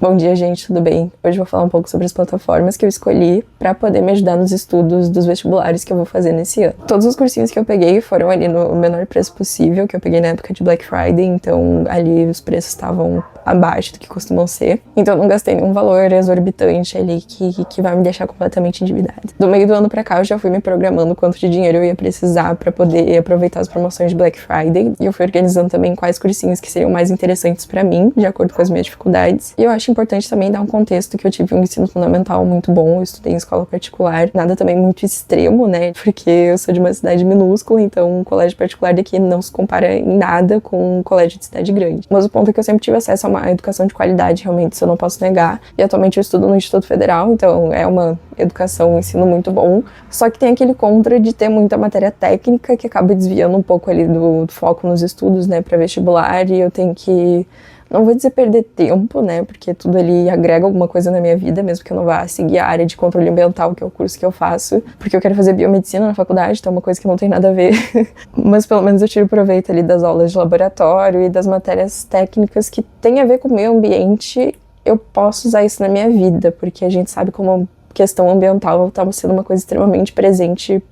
Bom dia, gente, tudo bem? Hoje eu vou falar um pouco sobre as plataformas que eu escolhi para poder me ajudar nos estudos dos vestibulares que eu vou fazer nesse ano. Todos os cursinhos que eu peguei foram ali no menor preço possível, que eu peguei na época de Black Friday, então ali os preços estavam abaixo do que costumam ser. Então eu não gastei nenhum valor exorbitante ali que vai me deixar completamente endividada. Do meio do ano pra cá eu já fui me programando quanto de dinheiro eu ia precisar para poder aproveitar as promoções de Black Friday, e eu fui organizando também quais cursinhos que seriam mais interessantes para mim, de acordo com as minhas dificuldades. E eu acho importante também dar um contexto que eu tive um ensino fundamental muito bom, eu estudei em escola particular, nada também muito extremo, né, porque eu sou de uma cidade minúscula, então um colégio particular daqui não se compara em nada com um colégio de cidade grande. Mas o ponto é que eu sempre tive acesso a uma educação de qualidade, realmente, isso eu não posso negar, e atualmente eu estudo no Instituto Federal, então é uma educação, um ensino muito bom, só que tem aquele contra de ter muita matéria técnica que acaba desviando um pouco ali do foco nos estudos, né, para vestibular, e eu tenho que, não vou dizer perder tempo, né, porque tudo ali agrega alguma coisa na minha vida, mesmo que eu não vá seguir a área de controle ambiental, que é o curso que eu faço, porque eu quero fazer biomedicina na faculdade, então é uma coisa que não tem nada a ver, mas pelo menos eu tiro proveito ali das aulas de laboratório e das matérias técnicas que tem a ver com o meio ambiente. Eu posso usar isso na minha vida, porque a gente sabe como a questão ambiental está sendo uma coisa extremamente presente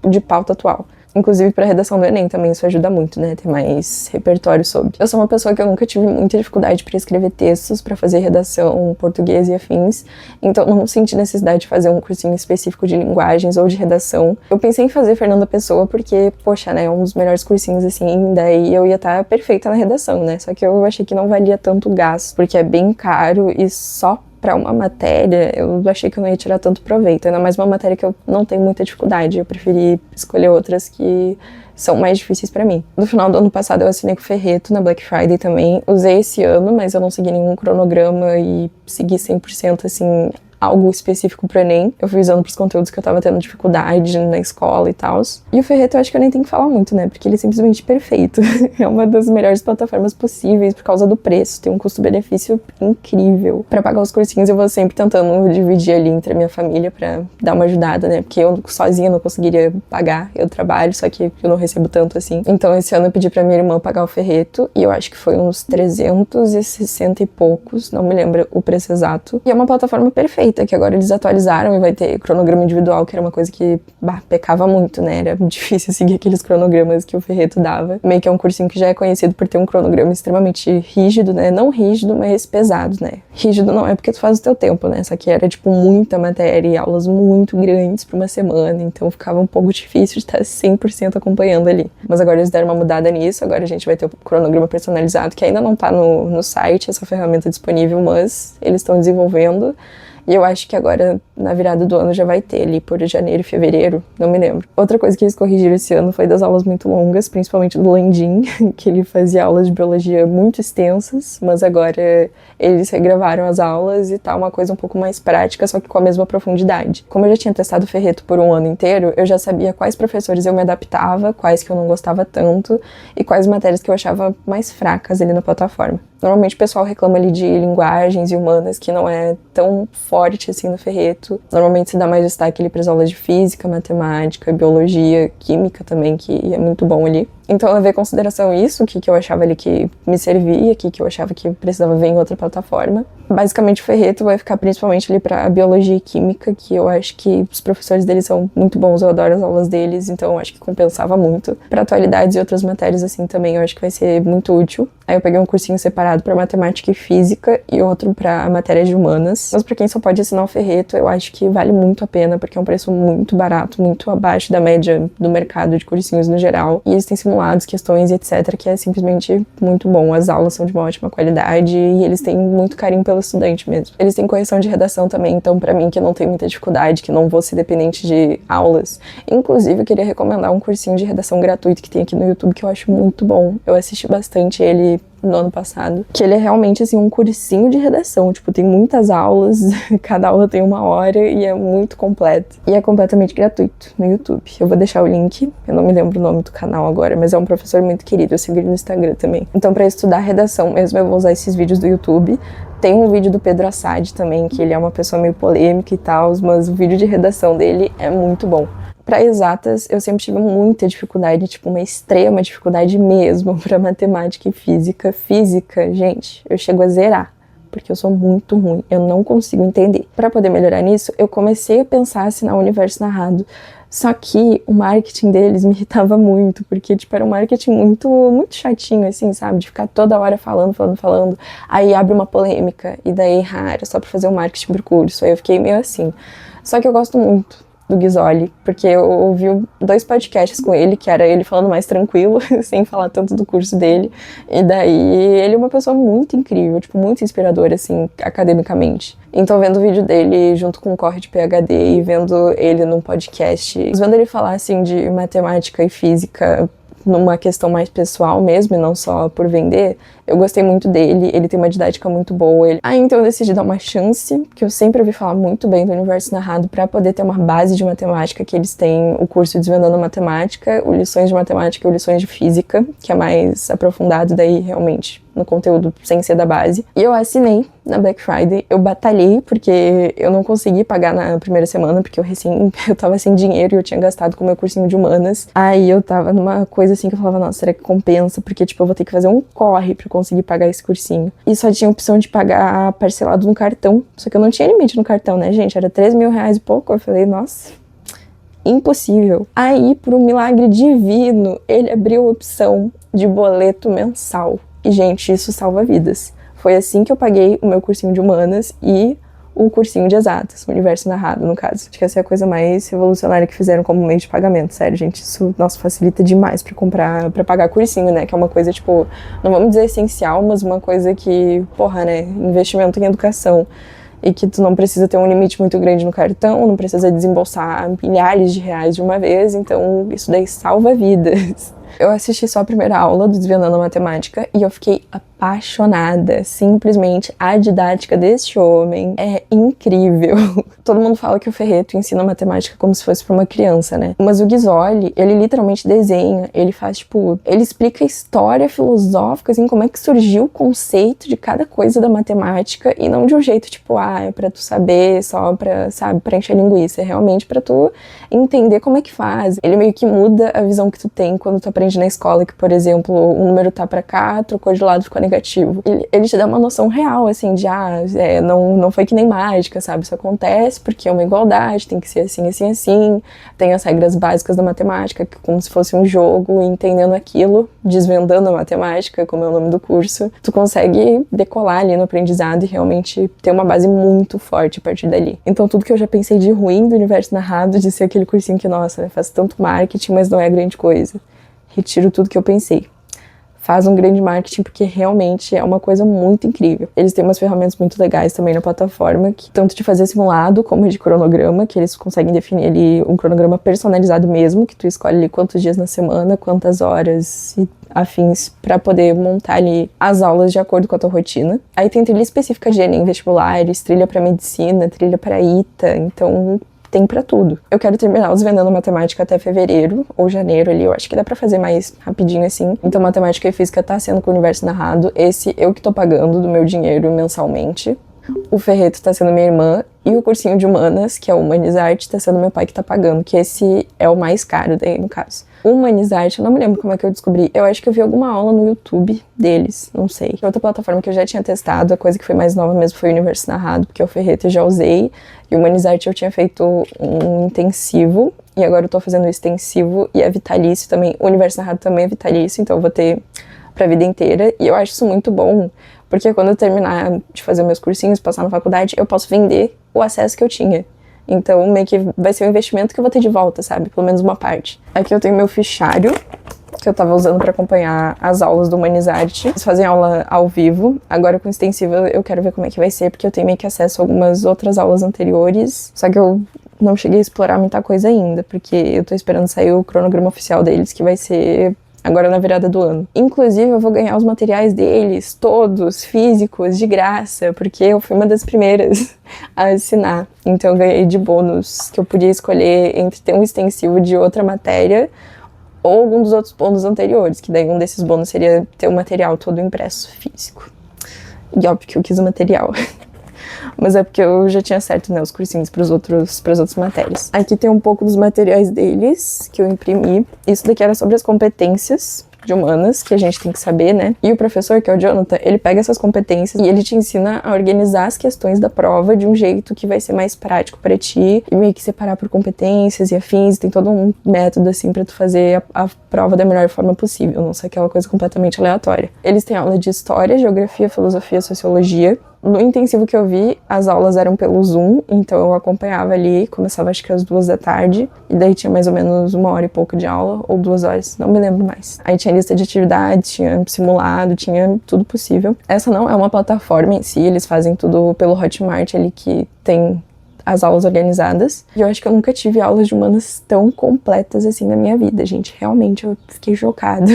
de pauta atual. Inclusive para a redação do Enem também isso ajuda muito, né, ter mais repertório sobre. Eu sou uma pessoa que eu nunca tive muita dificuldade para escrever textos, para fazer redação, português e afins, então não senti necessidade de fazer um cursinho específico de linguagens ou de redação. Eu pensei em fazer Fernanda Pessoa porque, poxa, né, é um dos melhores cursinhos assim, daí eu ia estar perfeita na redação, né, só que eu achei que não valia tanto gasto, porque é bem caro e só para uma matéria, eu achei que eu não ia tirar tanto proveito, ainda mais uma matéria que eu não tenho muita dificuldade, eu preferi escolher outras que são mais difíceis para mim. No final do ano passado eu assinei com o Ferreto na Black Friday também, usei esse ano, mas eu não segui nenhum cronograma e segui 100% assim, algo específico pro Enem. Eu fui usando pros conteúdos que eu tava tendo dificuldade na escola e tal. E o Ferreto eu acho que eu nem tenho que falar muito, né? Porque ele é simplesmente perfeito. É uma das melhores plataformas possíveis por causa do preço. Tem um custo-benefício incrível. Pra pagar os cursinhos eu vou sempre tentando dividir ali entre a minha família pra dar uma ajudada, né? Porque eu sozinha não conseguiria pagar. Eu trabalho, só que eu não recebo tanto assim. Então esse ano eu pedi pra minha irmã pagar o Ferreto e eu acho que foi uns 360 e poucos, não me lembro o preço exato. E é uma plataforma perfeita, que agora eles atualizaram e vai ter cronograma individual, que era uma coisa que pecava muito, né? Era difícil seguir aqueles cronogramas que o Ferreto dava. Meio que é um cursinho que já é conhecido por ter um cronograma extremamente rígido, né? Não rígido, mas pesado, né? Rígido não é porque tu faz o teu tempo, né? Só que era, tipo, muita matéria e aulas muito grandes por uma semana, então ficava um pouco difícil de estar 100% acompanhando ali. Mas agora eles deram uma mudada nisso, agora a gente vai ter o cronograma personalizado, que ainda não tá no site, essa ferramenta disponível, mas eles estão desenvolvendo. E eu acho que agora, na virada do ano, já vai ter ali por janeiro e fevereiro, não me lembro. Outra coisa que eles corrigiram esse ano foi das aulas muito longas, principalmente do Landim, que ele fazia aulas de biologia muito extensas, mas agora eles regravaram as aulas e tá uma coisa um pouco mais prática, só que com a mesma profundidade. Como eu já tinha testado o Ferreto por um ano inteiro, eu já sabia quais professores eu me adaptava, quais que eu não gostava tanto e quais matérias que eu achava mais fracas ali na plataforma. Normalmente o pessoal reclama ali de linguagens e humanas, que não é tão forte assim no Ferreto. Normalmente se dá mais destaque ali para as aulas de física, matemática, biologia, química também, que é muito bom ali. Então eu levei em consideração isso, o que eu achava ali que me servia, o que eu achava que precisava ver em outra plataforma. Basicamente o Ferreto vai ficar principalmente ali para biologia e química, que eu acho que os professores deles são muito bons, eu adoro as aulas deles, então eu acho que compensava muito. Para atualidades e outras matérias assim também eu acho que vai ser muito útil. Aí eu peguei um cursinho separado para matemática e física e outro para matérias de humanas. Mas para quem só pode assinar o Ferreto, eu acho que vale muito a pena, porque é um preço muito barato, muito abaixo da média do mercado de cursinhos no geral. E eles têm simulados, questões, etc, que é simplesmente muito bom. As aulas são de uma ótima qualidade e eles têm muito carinho pelo estudante mesmo. Eles têm correção de redação também, então pra mim que não tem muita dificuldade, que não vou ser dependente de aulas. Inclusive eu queria recomendar um cursinho de redação gratuito que tem aqui no YouTube, que eu acho muito bom. Eu assisti bastante ele no ano passado, que ele é realmente assim um cursinho de redação, tipo, tem muitas aulas, cada aula tem 1 hora e é muito completo. E é completamente gratuito no YouTube. Eu vou deixar o link, eu não me lembro o nome do canal agora, mas é um professor muito querido, eu sigo ele no Instagram também. Então pra estudar redação mesmo, eu vou usar esses vídeos do YouTube. Tem um vídeo do Pedro Assad também, que ele é uma pessoa meio polêmica e tal, mas o vídeo de redação dele é muito bom. Para exatas, eu sempre tive muita dificuldade, tipo, uma extrema dificuldade mesmo para matemática e física. Física, gente, eu chego a zerar. porque eu sou muito ruim, eu não consigo entender. Pra poder melhorar nisso, eu comecei a pensar em assinar o Universo Narrado. Só que o marketing deles me irritava muito, porque, tipo, era um marketing muito chatinho, assim, sabe? De ficar toda hora falando. Aí abre uma polêmica, e daí, era só pra fazer um marketing pro curso. Aí eu fiquei meio assim. Só que eu gosto muito do Ghisoli, porque eu ouvi 2 podcasts com ele, que era ele falando mais tranquilo, sem falar tanto do curso dele, e daí ele é uma pessoa muito incrível, tipo, muito inspiradora, assim, academicamente. Então, vendo o vídeo dele junto com o Corre de PhD e vendo ele num podcast, vendo ele falar, assim, de matemática e física numa questão mais pessoal mesmo, e não só por vender, eu gostei muito dele, ele tem uma didática muito boa. Então eu decidi dar uma chance, que eu sempre ouvi falar muito bem do Universo Narrado, pra poder ter uma base de matemática, que eles têm o curso Desvendando Matemática, o Lições de Matemática e o Lições de Física, que é mais aprofundado daí realmente no conteúdo sem ser da base. E eu assinei na Black Friday, eu batalhei porque eu não consegui pagar na primeira semana, porque eu tava sem dinheiro e eu tinha gastado com o meu cursinho de humanas. Aí eu tava numa coisa assim que eu falava, nossa, será que compensa? Porque, tipo, eu vou ter que fazer um corre pra conseguir pagar esse cursinho. E só tinha a opção de pagar parcelado no cartão, só que eu não tinha limite no cartão, né, gente? Era 3 mil reais e pouco. Eu falei, nossa, impossível. Aí, por um milagre divino, ele abriu a opção de boleto mensal. E, gente, isso salva vidas. Foi assim que eu paguei o meu cursinho de humanas e o cursinho de exatas, o Universo Narrado, no caso. Acho que essa é a coisa mais revolucionária que fizeram como meio de pagamento. Sério, gente, isso, nossa, facilita demais pra pagar cursinho, né? Que é uma coisa, tipo, não vamos dizer essencial, mas uma coisa que, porra, né? Investimento em educação. E que tu não precisa ter um limite muito grande no cartão, não precisa desembolsar milhares de reais de uma vez, então isso daí salva vidas. Eu assisti só a primeira aula do Desvendando a Matemática e eu fiquei apaixonada. Simplesmente a didática deste homem é incrível. Todo mundo fala que o Ferreto ensina matemática como se fosse pra uma criança, né? Mas o Ghisoli, ele literalmente desenha, ele faz, tipo, ele explica a história filosófica, assim, como é que surgiu o conceito de cada coisa da matemática e não de um jeito, tipo, é pra tu saber só pra, sabe, pra encher linguiça. É realmente pra tu entender como é que faz. Ele meio que muda a visão que tu tem quando tu aprende na escola, que, por exemplo, um número tá pra cá, trocou de lado, ficou negativo. Ele te dá uma noção real, assim, de, não foi que nem mágica, sabe? Isso acontece porque é uma igualdade, tem que ser assim, assim, assim. Tem as regras básicas da matemática, que como se fosse um jogo, e entendendo aquilo, desvendando a matemática, como é o nome do curso, tu consegue decolar ali no aprendizado e realmente ter uma base muito forte a partir dali. Então tudo que eu já pensei de ruim do Universo Narrado, de ser aquele cursinho que, nossa, né, faz tanto marketing, mas não é grande coisa. Retiro tudo que eu pensei. Faz um grande marketing porque realmente é uma coisa muito incrível. Eles têm umas ferramentas muito legais também na plataforma, que, tanto de fazer simulado como de cronograma, que eles conseguem definir ali um cronograma personalizado mesmo, que tu escolhe ali quantos dias na semana, quantas horas e afins, pra poder montar ali as aulas de acordo com a tua rotina. Aí tem trilha específica de Enem, vestibulares, trilha pra medicina, trilha pra ITA, então tem pra tudo. Eu quero terminar os Desvendando Matemática até fevereiro ou janeiro ali, eu acho que dá pra fazer mais rapidinho assim. Então matemática e física tá sendo com o Universo Narrado, esse eu que tô pagando do meu dinheiro mensalmente. O Ferreto tá sendo minha irmã e o cursinho de humanas, que é o Humanizarte, tá sendo meu pai que tá pagando, que esse é o mais caro daí no caso. O Humanizarte, eu não me lembro como é que eu descobri. Eu acho que eu vi alguma aula no YouTube deles, não sei. Outra plataforma que eu já tinha testado, a coisa que foi mais nova mesmo foi o Universo Narrado, porque o Ferreto eu já usei. E o Humanizarte eu tinha feito um intensivo, e agora eu tô fazendo o extensivo e é vitalício também. O Universo Narrado também é vitalício, então eu vou ter pra vida inteira. E eu acho isso muito bom, porque quando eu terminar de fazer meus cursinhos, passar na faculdade, eu posso vender o acesso que eu tinha. Então, meio que vai ser um investimento que eu vou ter de volta, sabe? Pelo menos uma parte. Aqui eu tenho meu fichário, que eu tava usando pra acompanhar as aulas do Humanizarte. Eles fazem aula ao vivo. Agora, com extensivo, eu quero ver como é que vai ser, porque eu tenho meio que acesso a algumas outras aulas anteriores. Só que eu não cheguei a explorar muita coisa ainda, porque eu tô esperando sair o cronograma oficial deles, que vai ser agora na virada do ano. Inclusive, eu vou ganhar os materiais deles, todos, físicos, de graça, porque eu fui uma das primeiras a assinar. Então, eu ganhei de bônus, que eu podia escolher entre ter um extensivo de outra matéria ou algum dos outros bônus anteriores, que daí um desses bônus seria ter o material todo impresso físico. E óbvio que eu quis o material. Mas é porque eu já tinha certo, né, os cursinhos para as outras matérias. Aqui tem um pouco dos materiais deles, que eu imprimi. Isso daqui era sobre as competências de humanas, que a gente tem que saber, né? E o professor, que é o Jonathan, ele pega essas competências e ele te ensina a organizar as questões da prova de um jeito que vai ser mais prático pra ti, e meio que separar por competências e afins. Tem todo um método, assim, pra tu fazer a prova da melhor forma possível, não ser aquela coisa completamente aleatória. Eles têm aula de história, geografia, filosofia, sociologia. No intensivo que eu vi, as aulas eram pelo Zoom, então eu acompanhava ali, começava acho que às 2 da tarde, e daí tinha mais ou menos 1 hora e pouco de aula, ou 2 horas, não me lembro mais. Aí tinha lista de atividades, tinha simulado, tinha tudo possível. Essa não é uma plataforma em si, eles fazem tudo pelo Hotmart ali, que tem as aulas organizadas. E eu acho que eu nunca tive aulas de humanas tão completas assim na minha vida, gente. Realmente, eu fiquei chocada.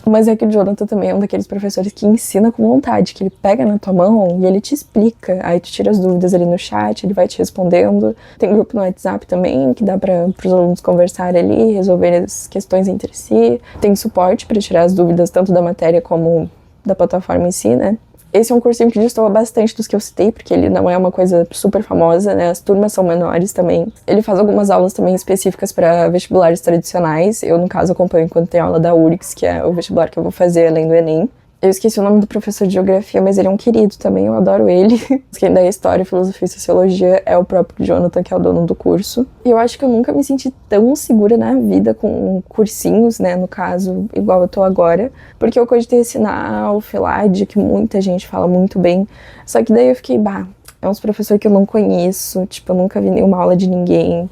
Mas é que o Jonathan também é um daqueles professores que ensina com vontade, que ele pega na tua mão e ele te explica. Aí tu tira as dúvidas ali no chat, ele vai te respondendo. Tem grupo no WhatsApp também, que dá para os alunos conversarem ali, resolver as questões entre si. Tem suporte para tirar as dúvidas tanto da matéria como da plataforma em si, né? Esse é um cursinho que destoa bastante dos que eu citei, porque ele não é uma coisa super famosa, né? As turmas são menores também. Ele faz algumas aulas também específicas para vestibulares tradicionais. Eu, no caso, acompanho enquanto tem aula da URGS, que é o vestibular que eu vou fazer além do Enem. Eu esqueci o nome do professor de geografia, mas ele é um querido também, eu adoro ele. Quem dá história, filosofia e sociologia é o próprio Jonathan, que é o dono do curso. E eu acho que eu nunca me senti tão segura na vida com cursinhos, né, no caso, igual eu tô agora, porque eu cogitei assinar o FELAD, que muita gente fala muito bem, só que daí eu fiquei, é uns professores que eu não conheço, tipo, eu nunca vi nenhuma aula de ninguém.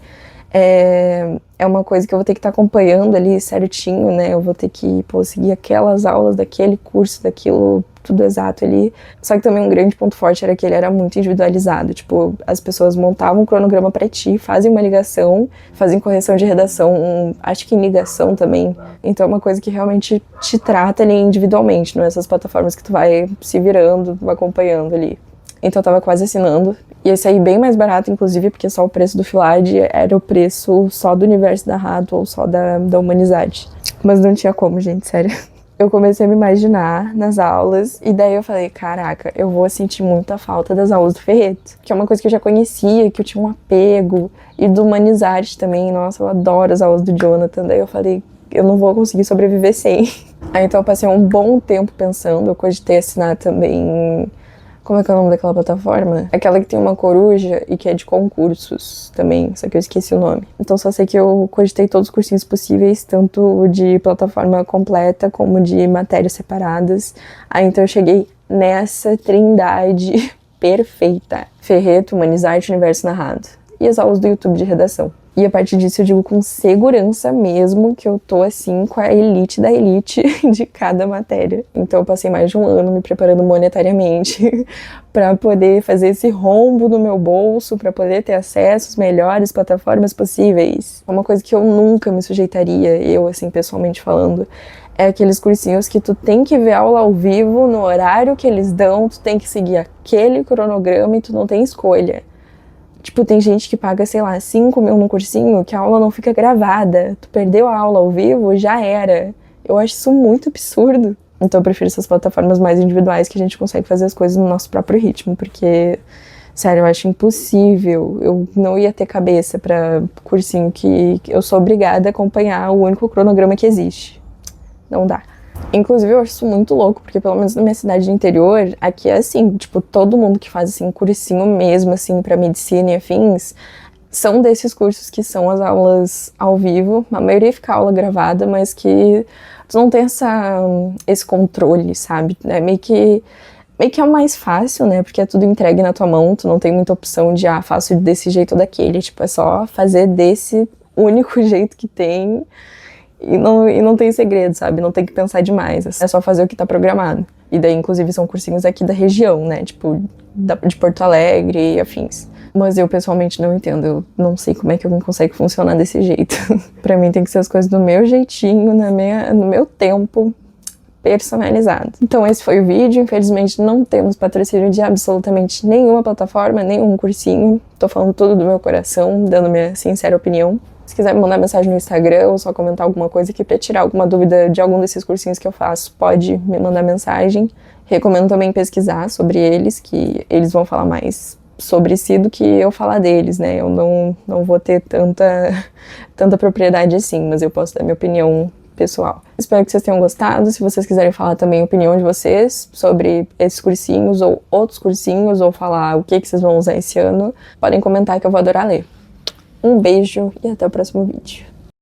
É uma coisa que eu vou ter que estar acompanhando ali certinho, né? Eu vou ter que, seguir aquelas aulas daquele curso, daquilo, tudo exato ali. Só que também um grande ponto forte era que ele era muito individualizado. Tipo, as pessoas montavam um cronograma pra ti, fazem uma ligação, fazem correção de redação, acho que em ligação também. Então é uma coisa que realmente te trata ali individualmente, não é essas plataformas que tu vai se virando, vai acompanhando ali. Então eu tava quase assinando. Ia sair bem mais barato, inclusive, porque só o preço do FILAD era o preço só do Universo da Rato ou só da Humanizade. Mas não tinha como, gente, sério. Eu comecei a me imaginar nas aulas, e daí eu falei, caraca, eu vou sentir muita falta das aulas do Ferreto, que é uma coisa que eu já conhecia, que eu tinha um apego, e do Humanizade também, nossa, eu adoro as aulas do Jonathan. Daí eu falei, eu não vou conseguir sobreviver sem. Aí então eu passei um bom tempo pensando, eu cogitei assinar também... Como é que é o nome daquela plataforma? Aquela que tem uma coruja e que é de concursos também, só que eu esqueci o nome. Então só sei que eu cogitei todos os cursinhos possíveis, tanto de plataforma completa como de matérias separadas. Aí então eu cheguei nessa trindade perfeita. Ferreto, Humanizarte, Universo Narrado. E as aulas do YouTube de redação. E a partir disso eu digo com segurança mesmo que eu tô assim com a elite da elite de cada matéria. Então eu passei mais de 1 ano me preparando monetariamente para poder fazer esse rombo no meu bolso, para poder ter acesso às melhores plataformas possíveis. Uma coisa que eu nunca me sujeitaria, eu assim pessoalmente falando, é aqueles cursinhos que tu tem que ver aula ao vivo no horário que eles dão, tu tem que seguir aquele cronograma e tu não tem escolha. Tipo, tem gente que paga, sei lá, 5 mil num cursinho, que a aula não fica gravada. Tu perdeu a aula ao vivo, já era. Eu acho isso muito absurdo. Então eu prefiro essas plataformas mais individuais que a gente consegue fazer as coisas no nosso próprio ritmo, porque, sério, eu acho impossível. Eu não ia ter cabeça pra cursinho que eu sou obrigada a acompanhar o único cronograma que existe. Não dá. Inclusive, eu acho isso muito louco, porque pelo menos na minha cidade de interior, aqui é assim, tipo, todo mundo que faz, assim, cursinho mesmo, assim, pra medicina e afins, são desses cursos que são as aulas ao vivo, a maioria fica aula gravada, mas que tu não tem esse controle, sabe? É meio que é o mais fácil, né, porque é tudo entregue na tua mão, tu não tem muita opção de, faço desse jeito ou daquele, tipo, é só fazer desse único jeito que tem. E não tem segredo, sabe? Não tem que pensar demais. É só fazer o que tá programado. E daí, inclusive, são cursinhos aqui da região, né? Tipo, de Porto Alegre e afins. Mas eu, pessoalmente, não entendo. Eu não sei como é que alguém consegue funcionar desse jeito. Pra mim, tem que ser as coisas do meu jeitinho, no meu tempo, personalizado. Então, esse foi o vídeo. Infelizmente, não temos patrocínio de absolutamente nenhuma plataforma, nenhum cursinho. Tô falando tudo do meu coração, dando minha sincera opinião. Se quiser me mandar mensagem no Instagram ou só comentar alguma coisa aqui pra tirar alguma dúvida de algum desses cursinhos que eu faço, pode me mandar mensagem. Recomendo também pesquisar sobre eles, que eles vão falar mais sobre si do que eu falar deles, né? Eu não vou ter tanta propriedade assim, mas eu posso dar minha opinião pessoal. Espero que vocês tenham gostado. Se vocês quiserem falar também a opinião de vocês sobre esses cursinhos ou outros cursinhos, ou falar o que vocês vão usar esse ano, podem comentar que eu vou adorar ler. Um beijo e até o próximo vídeo.